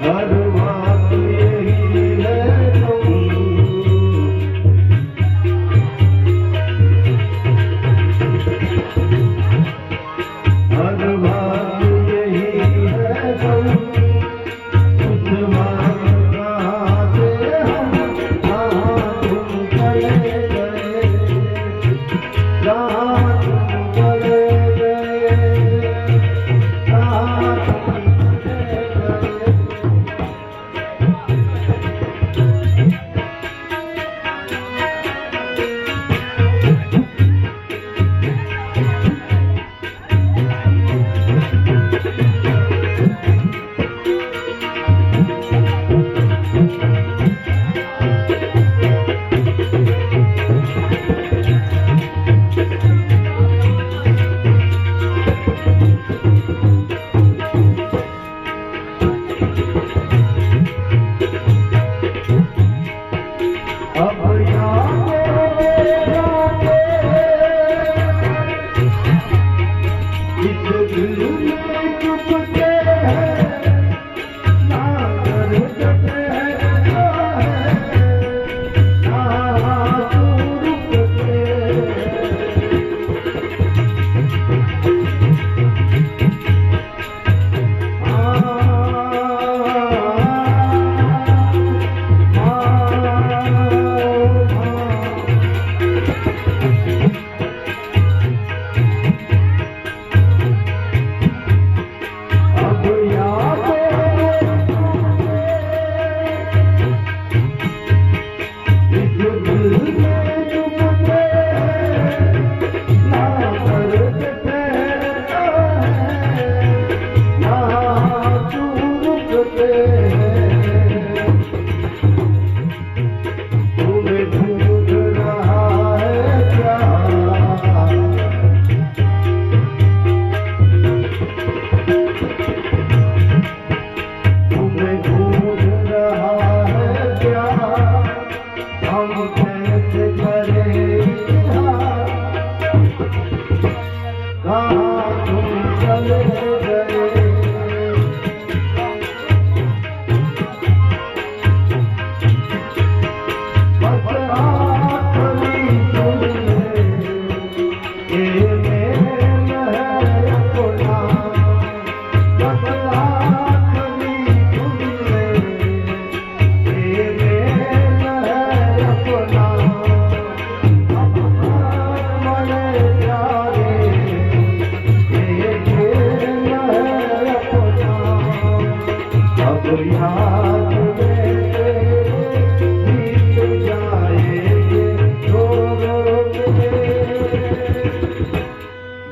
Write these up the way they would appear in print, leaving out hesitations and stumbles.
हर बात यही है हर बात यही है उस बात कहाँ से हम कहाँ तुम चले गए कहाँ तुम चले गए कहाँ तुम चले गए अब इस दिल में चुपके हैं ना करते हैं ना रुकते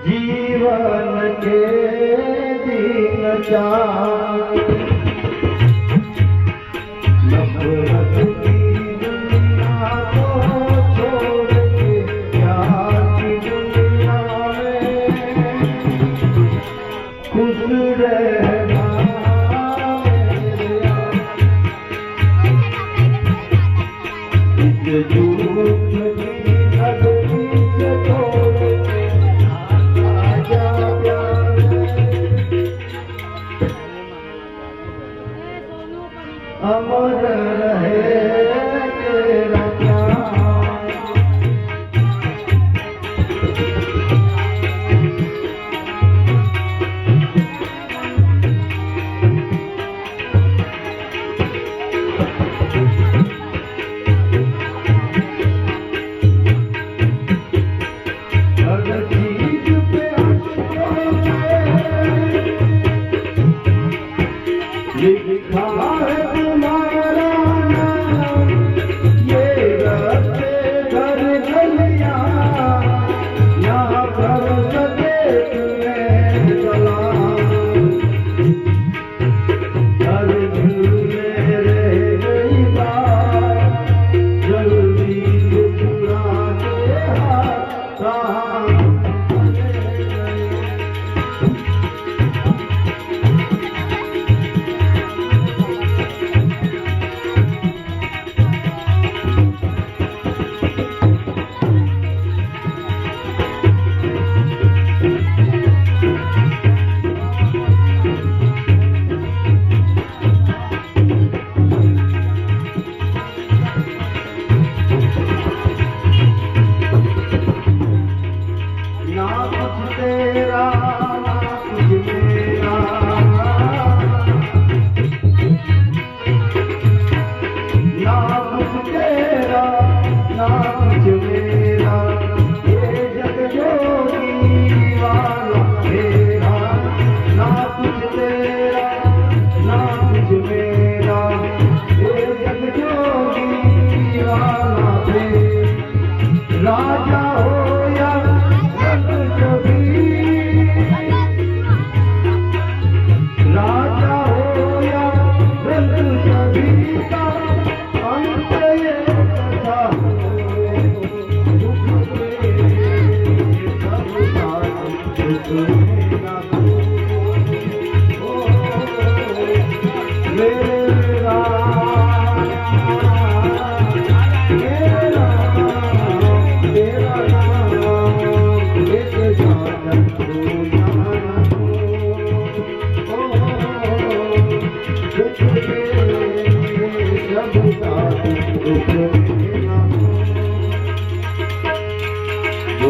जीवन के दिन नफरत की दुनिया को छोड़ के प्यार की दुनिया में खुश रहना इस झूठ की धरती से तोड़ के अमर रहे तेरा प्यार हर चीज पे लिखा है तुम्हारा नाम ये रास्ते घर गलियां यहाँ कर सके तुम्हें चला हर दिल में रह गई बात जल्दी से चुरा के हाथ कहाँ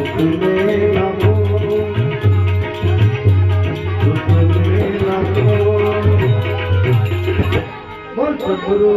સુખને લાવો સુખને લાવો બોલ સદગુરુ